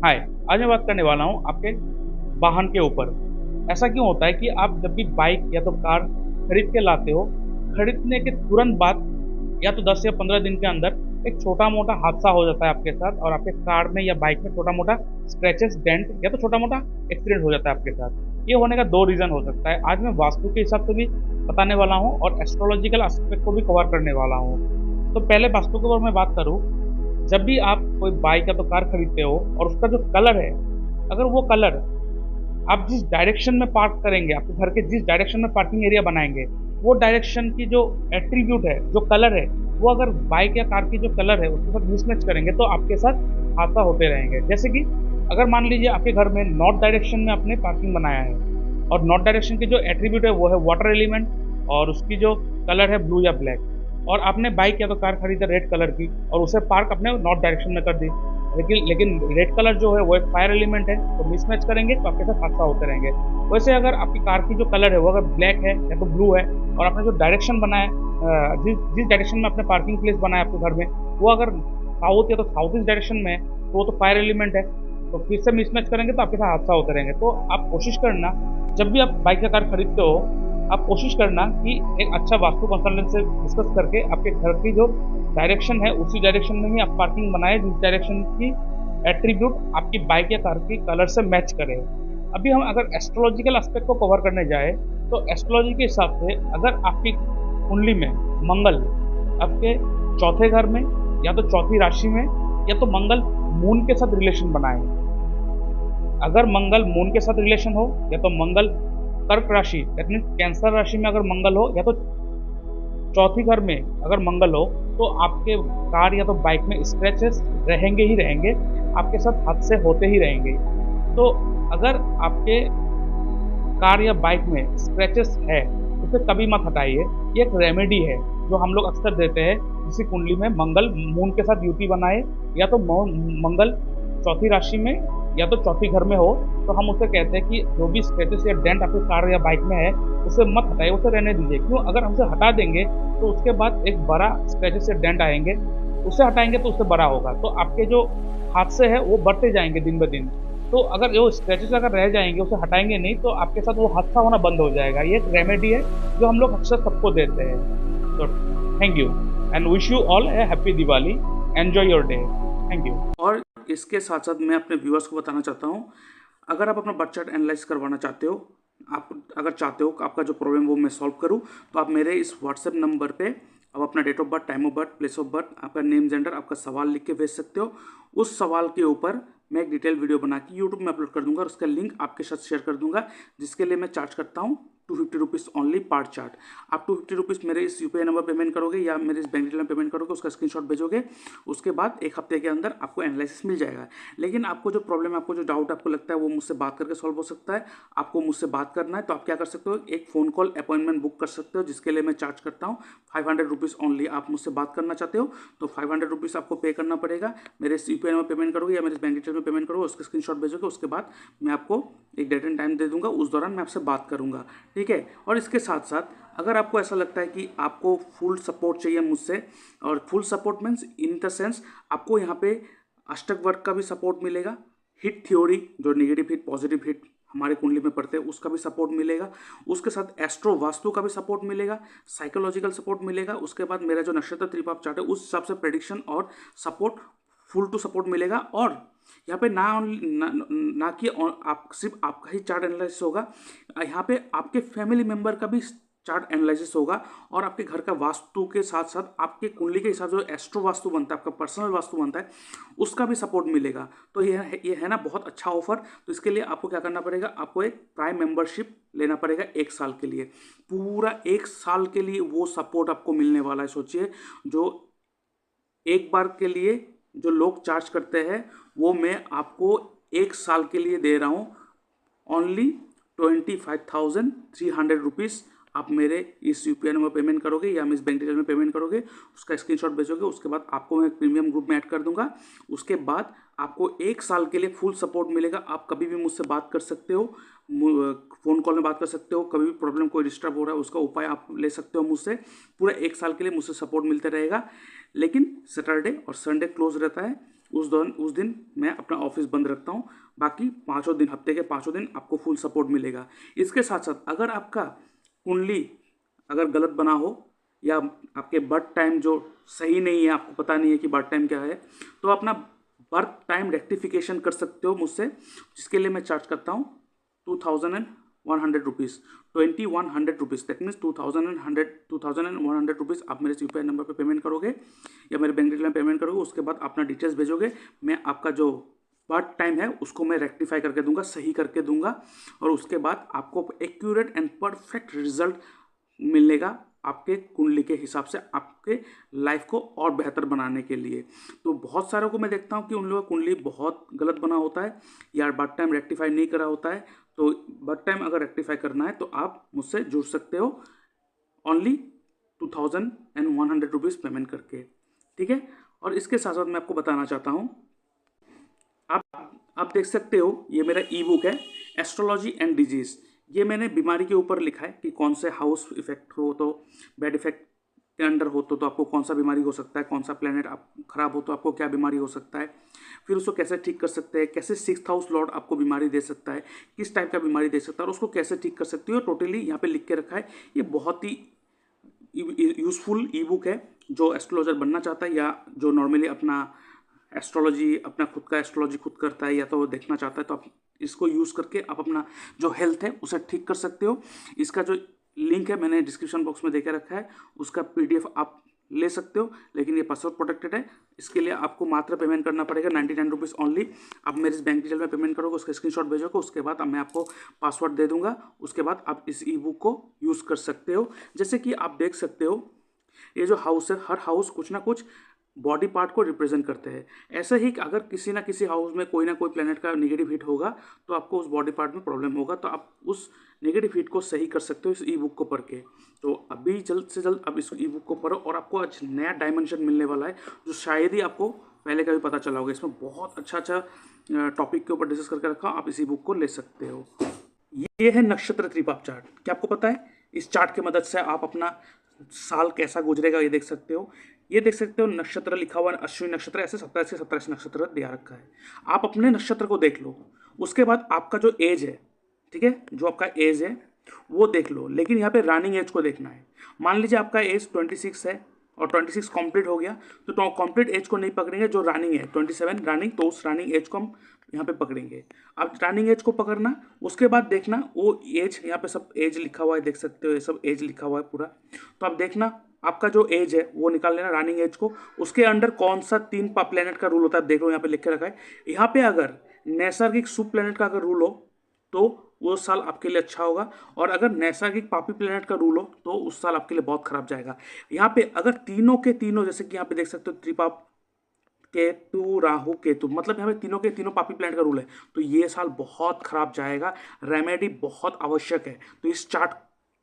हाय, आज मैं बात करने वाला हूँ आपके वाहन के ऊपर। ऐसा क्यों होता है कि आप जब भी बाइक या तो कार खरीद के लाते हो, खरीदने के तुरंत बाद या तो 10 या 15 दिन के अंदर एक छोटा-मोटा हादसा हो जाता है आपके साथ और आपके कार में या बाइक में छोटा-मोटा स्क्रैचेस, डेंट या तो छोटा-मोटा एक्सीडेंट हो जाता है आपके साथ। ये होने का 2 रीज़न हो सकता है। आज मैं वास्तु के हिसाब से भी बताने वाला हूँ और एस्ट्रोलॉजिकल एस्पेक्ट को भी कवर करने वाला हूँ। तो पहले वास्तु के ऊपर मैं बात करूँ, जब भी आप कोई बाइक या तो कार खरीदते हो और उसका जो कलर है, अगर वो कलर आप जिस डायरेक्शन में पार्क करेंगे, आपके घर के जिस डायरेक्शन में पार्किंग एरिया बनाएँगे, वो डायरेक्शन की जो एट्रीब्यूट है, जो कलर है, वो अगर बाइक या कार की जो कलर है, उसके साथ मिसमैच करेंगे, तो आपके साथ हादसा होते रहेंगे। जैसे कि अगर मान लीजिए आपके घर में नॉर्थ डायरेक्शन में आपने पार्किंग बनाया है और नॉर्थ डायरेक्शन की जो एट्रीब्यूट है, वो है वाटर एलिमेंट और उसकी जो कलर है ब्लू या ब्लैक, और आपने बाइक या तो कार खरीदा रेड कलर की और उसे पार्क अपने नॉर्थ डायरेक्शन में कर दी। लेकिन रेड कलर जो है वो एक फायर एलिमेंट है, तो मिसमैच करेंगे तो आपके साथ हादसा होते रहेंगे। वैसे अगर आपकी कार की जो कलर है वो अगर ब्लैक है या तो ब्लू है और आपने जो डायरेक्शन बनाया जिस जिस डायरेक्शन में आपने पार्किंग प्लेस बनाया आपके घर में, वो अगर साउथ या तो साउथ ईस्ट डायरेक्शन में है, तो वो तो फायर एलिमेंट है, तो फिर से मिसमैच करेंगे तो आपके साथ हादसा होते रहेंगे। तो आप कोशिश करना, जब भी आप बाइक या कार खरीदते हो, आप कोशिश करना कि एक अच्छा वास्तु कंसल्टेंट से डिस्कस करके आपके घर की जो डायरेक्शन है उसी डायरेक्शन में ही आप पार्किंग बनाएं, जिस डायरेक्शन की एट्रीब्यूट आपकी बाइक या कार की कलर से मैच करे। अभी हम अगर एस्ट्रोलॉजिकल एस्पेक्ट को कवर करने जाए, तो एस्ट्रोलॉजी के हिसाब से अगर आपकी कुंडली में मंगल आपके चौथे घर में या तो चौथी राशि में या तो मंगल मून के साथ रिलेशन बनाए, अगर मंगल मून के साथ रिलेशन हो या तो मंगल कर्क राशि दैट मीन्स कैंसर राशि में अगर मंगल हो या तो चौथी घर में अगर मंगल हो, तो आपके कार या तो बाइक में स्क्रैचेस रहेंगे ही रहेंगे, आपके साथ हादसे होते ही रहेंगे। तो अगर आपके कार या बाइक में स्क्रैचेस है, उसे कभी मत हटाइए। ये एक रेमेडी है जो हम लोग अक्सर देते हैं। किसी कुंडली में मंगल मून के साथ युति बनाए या तो मंगल चौथी राशि में या तो चौथी घर में हो, तो हम उसे कहते हैं कि जो भी स्क्रैचेस या डेंट आपके कार या बाइक में है, उसे मत हटाइए, उसे रहने दीजिए। क्यों? अगर हम उसे हटा देंगे तो उसके बाद एक बड़ा स्क्रैचेस या डेंट आएंगे, उसे हटाएंगे तो उससे बड़ा होगा, तो आपके जो हादसे हैं वो बढ़ते जाएंगे दिन ब दिन। तो अगर जो स्क्रैचेस अगर रह जाएंगे, उसे हटाएंगे नहीं, तो आपके साथ वो हादसा होना बंद हो जाएगा। ये एक रेमेडी है जो हम लोग अक्सर सबको देते हैं। तो thank you and wish you all A happy Diwali. Enjoy your day. Thank you. और इसके साथ साथ मैं अपने व्यूअर्स को बताना चाहता हूँ, अगर आप अपना बर्थ चार्ट एनालाइज करवाना चाहते हो, आप अगर चाहते हो कि आपका जो प्रॉब्लम वो मैं सॉल्व करूँ, तो आप मेरे इस व्हाट्सएप नंबर पे आप अपना date of birth, time of birth, place of birth, आपका नेम, जेंडर, आपका सवाल लिख के भेज सकते हो। उस सवाल के ऊपर मैं एक डिटेल वीडियो बना के यूट्यूब में अपलोड कर दूंगा और उसका लिंक आपके साथ शेयर कर दूंगा, जिसके लिए मैं चार्ज करता हूँ 250 रुपीज़ ओनली पार्ट चार्ट। आप 250 रुपीज़ मेरे इस यूपीआई नंबर पेमेंट करोगे या मेरे इस बैंक डिटेल में पेमेंट करोगे, उसका स्क्रीनशॉट भेजोगे, उसके बाद एक हफ्ते के अंदर आपको एनालिसिस मिल जाएगा। लेकिन आपको जो प्रॉब्लम है, आपको जो डाउट आपको लगता है, वो मुझसे बात करके सॉल्व हो सकता है। आपको मुझसे बात करना है तो आप क्या कर सकते हो, एक फ़ोन कॉल अपॉइंटमेंट बुक कर सकते हो, जिसके लिए मैं चार्ज करता हूँ 500 रुपीज़ ओनली। आप मुझसे बात करना चाहते हो तो 500 रुपीज़ आपको पे करना पड़ेगा। मेरे इस यूपीआई नंबर पेमेंट करोगे या मेरे बैंक डिटेल में पेमेंट करोगे, उसका स्क्रीनशॉट भेजोगे, उसके बाद मैं आपको एक डेट एंड टाइम दे दूंगा, उस दौरान मैं आपसे बात करूंगा, ठीक है। और इसके साथ साथ अगर आपको ऐसा लगता है कि आपको फुल सपोर्ट चाहिए मुझसे, और full support means in the sense आपको यहाँ पे अष्टक वर्क का भी सपोर्ट मिलेगा, हिट थ्योरी जो नेगेटिव हिट पॉजिटिव हिट हमारे कुंडली में पड़ते हैं उसका भी सपोर्ट मिलेगा, उसके साथ एस्ट्रो वास्तु का भी सपोर्ट मिलेगा, साइकोलॉजिकल सपोर्ट मिलेगा, उसके बाद मेरा जो नक्षत्र त्रिपाप चार्ट है उस हिसाब से प्रेडिक्शन और सपोर्ट फुल टू सपोर्ट मिलेगा। और यहाँ पे ना कि आप सिर्फ आपका ही चार्ट एनालिसिस होगा, यहाँ पे आपके फैमिली मेंबर का भी चार्ट एनालिसिस होगा, और आपके घर का वास्तु के साथ साथ आपके कुंडली के हिसाब से जो एस्ट्रो वास्तु बनता है, आपका पर्सनल वास्तु बनता है, उसका भी सपोर्ट मिलेगा। तो ये है ना बहुत अच्छा ऑफर। तो इसके लिए आपको क्या करना पड़ेगा, आपको एक प्राइम मेंबरशिप लेना पड़ेगा 1 साल के लिए। पूरा 1 साल के लिए वो सपोर्ट आपको मिलने वाला है। सोचिए, जो एक बार के लिए जो लोग चार्ज करते हैं वो मैं आपको 1 साल के लिए दे रहा हूँ ओनली 25,300 रुपीज़। आप मेरे इस यूपीआई नंबर पेमेंट करोगे या इस बैंक डिटेल में पेमेंट करोगे, उसका स्क्रीनशॉट भेजोगे, उसके बाद आपको मैं प्रीमियम ग्रुप में ऐड कर दूंगा। उसके बाद आपको 1 साल के लिए फुल सपोर्ट मिलेगा। आप कभी भी मुझसे बात कर सकते हो, फ़ोन कॉल में बात कर सकते हो, कभी भी प्रॉब्लम कोई डिस्टर्ब हो रहा है उसका उपाय आप ले सकते हो मुझसे। पूरा 1 साल के लिए मुझसे सपोर्ट मिलता रहेगा। लेकिन सैटरडे और संडे क्लोज रहता है, उस दिन मैं अपना ऑफिस बंद रखता हूँ। बाकी 5 दिन, हफ्ते के 5 दिन आपको फुल सपोर्ट मिलेगा। इसके साथ साथ अगर आपका कुंडली अगर गलत बना हो या आपके बर्थ टाइम जो सही नहीं है, आपको पता नहीं है कि बर्थ टाइम क्या है, तो अपना बर्थ टाइम रेक्टिफिकेशन कर सकते हो मुझसे, जिसके लिए मैं चार्ज करता हूँ 2100 rupees, 2100 rupees. That means 2100 rupees आप मेरे यूपीआई नंबर पे पेमेंट करोगे या मेरे बैंक डिटेल में पेमेंट करोगे। उसके बाद अपना डिटेल्स भेजोगे, मैं आपका जो बर्थ टाइम है उसको मैं रेक्टिफाई करके दूंगा, सही करके दूंगा, और उसके बाद आपको एक्यूरेट एंड परफेक्ट रिजल्ट मिलेगा आपके कुंडली के हिसाब से, आपके लाइफ को और बेहतर बनाने के लिए। तो बहुत सारों को मैं देखता हूँ कि उन लोगों का कुंडली बहुत गलत बना होता है या बर्थ टाइम रेक्टिफाई नहीं करा होता है। तो बर्थ टाइम अगर रेक्टिफाई करना है तो आप मुझसे जुड़ सकते हो ओनली 2100 रुपीज़ पेमेंट करके, ठीक है। और इसके साथ साथ मैं आपको बताना चाहता हूँ, आप देख सकते हो ये मेरा ई बुक है एस्ट्रोलॉजी एंड डिजीज़। ये मैंने बीमारी के ऊपर लिखा है कि कौन से हाउस इफेक्ट हो तो बैड इफेक्ट के अंडर हो तो आपको कौन सा बीमारी हो सकता है, कौन सा प्लेनेट आप खराब हो तो आपको क्या बीमारी हो सकता है, फिर उसको कैसे ठीक कर सकते हैं, कैसे 6th हाउस लॉर्ड आपको बीमारी दे सकता है, किस टाइप का बीमारी दे सकता है और उसको कैसे ठीक कर सकते हो, टोटली यहाँ पे लिख के रखा है। ये बहुत ही यूज़फुल ई बुक है जो एस्ट्रोलॉजर बनना चाहता है या जो नॉर्मली अपना एस्ट्रोलॉजी, अपना खुद का एस्ट्रोलॉजी खुद करता है या तो देखना चाहता है, तो आप इसको यूज़ करके आप अपना जो हेल्थ है उसे ठीक कर सकते हो। इसका जो लिंक है मैंने डिस्क्रिप्शन बॉक्स में देके रखा है, उसका PDF आप ले सकते हो, लेकिन ये पासवर्ड प्रोटेक्टेड है। इसके लिए आपको मात्र पेमेंट करना पड़ेगा 99 रुपीज़ ओनली। आप मेरे इस बैंक डिटेल में पेमेंट करोगे, उसका स्क्रीनशॉट भेजोगे, उसके बाद मैं आपको पासवर्ड दे दूंगा। उसके बाद आप इस ई बुक को यूज़ कर सकते हो। जैसे कि आप देख सकते हो ये जो हाउस है, हर हाउस कुछ ना कुछ बॉडी पार्ट को रिप्रेजेंट करते हैं। ऐसे ही अगर किसी ना किसी हाउस में कोई ना कोई प्लेनेट का नेगेटिव हिट होगा तो आपको उस बॉडी पार्ट में प्रॉब्लम होगा, तो आप उस नेगेटिव हिट को सही कर सकते हो इस ई बुक को पढ़ के। तो अभी जल्द से जल्द अब इस ई बुक को पढ़ो और आपको आज नया डायमेंशन मिलने वाला है जो शायद ही आपको पहले का भी पता चला होगा। इसमें बहुत अच्छा टॉपिक के ऊपर डिस्कस करके रखा, आप इसी बुक को ले सकते हो। ये है नक्षत्र त्रिपाप चार्ट। क्या आपको पता है इस चार्ट की मदद से आप अपना साल कैसा गुजरेगा ये देख सकते हो। ये देख सकते हो नक्षत्र लिखा हुआ है, अश्विनी नक्षत्र, ऐसे 27 से 27 नक्षत्र दिया रखा है। आप अपने नक्षत्र को देख लो, उसके बाद आपका जो एज है, ठीक है, जो आपका एज है वो देख लो, लेकिन यहाँ पे रनिंग एज को देखना है। मान लीजिए आपका एज 26 है और 26 कंप्लीट हो गया, तो कंप्लीट एज को नहीं पकड़ेंगे, जो रनिंग है 27 रनिंग, तो उस रनिंग एज को हम यहाँ पे पकड़ेंगे। अब रनिंग एज को पकड़ना, उसके बाद देखना वो एज, यहाँ पे सब एज लिखा हुआ है, देख सकते हो ये सब एज लिखा हुआ है पूरा। तो आप देखना आपका जो एज है वो निकाल लेना रनिंग एज को, उसके अंडर कौन सा 3 प्लेनेट का रूल होता है देख लो, यहाँ पे लिख के रखा है। यहाँ पे अगर नैसर्गिक शुभ प्लेनेट का अगर रूल हो तो वो साल आपके लिए अच्छा होगा, और अगर नैसर्गिक पापी प्लेनेट का रूल हो तो उस साल आपके लिए बहुत खराब जाएगा। यहाँ पे अगर तीनों के तीनों, जैसे कि यहाँ पे देख सकते हो त्रिपाप, केतु, राहु, केतु, मतलब यहाँ पे तीनों के तीनों पापी प्लेनेट का रूल है, तो ये साल बहुत खराब जाएगा। रेमेडी बहुत आवश्यक है, तो इस चार्ट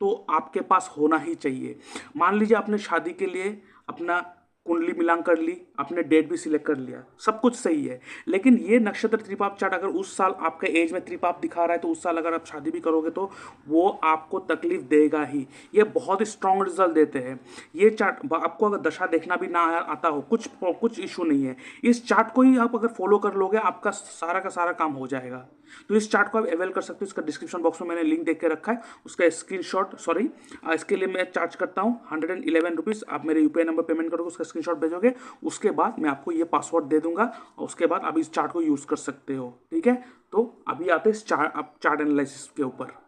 तो आपके पास होना ही चाहिए। मान लीजिए आपने शादी के लिए अपना कुंडली मिलान कर ली, आपने डेट भी सिलेक्ट कर लिया, सब कुछ सही है, लेकिन ये नक्षत्र त्रिपाप चार्ट अगर उस साल आपके एज में त्रिपाप दिखा रहा है तो उस साल अगर आप शादी भी करोगे तो वो आपको तकलीफ देगा ही। ये बहुत स्ट्रॉन्ग रिजल्ट देते हैं ये चार्ट। आपको अगर दशा देखना भी ना आता हो, कुछ इशू नहीं है, इस चार्ट को ही आप अगर फॉलो कर लोगे आपका सारा का सारा काम हो जाएगा। तो इस चार्ट को आप अवेल कर सकते हो, इसका डिस्क्रिप्शन बॉक्स में मैंने लिंक देख के रखा है, उसका स्क्रीनशॉट, सॉरी इसके लिए मैं चार्ज करता हूँ 111 रुपीज़। आप मेरे यूपीआई नंबर पेमेंट करोगे, उसका स्क्रीनशॉट भेजोगे, उसके बाद मैं आपको ये पासवर्ड दे दूंगा और उसके बाद आप इस चार्ट को यूज़ कर सकते हो, ठीक है। तो अभी आते हैं चार्ट एनालिसिस के ऊपर।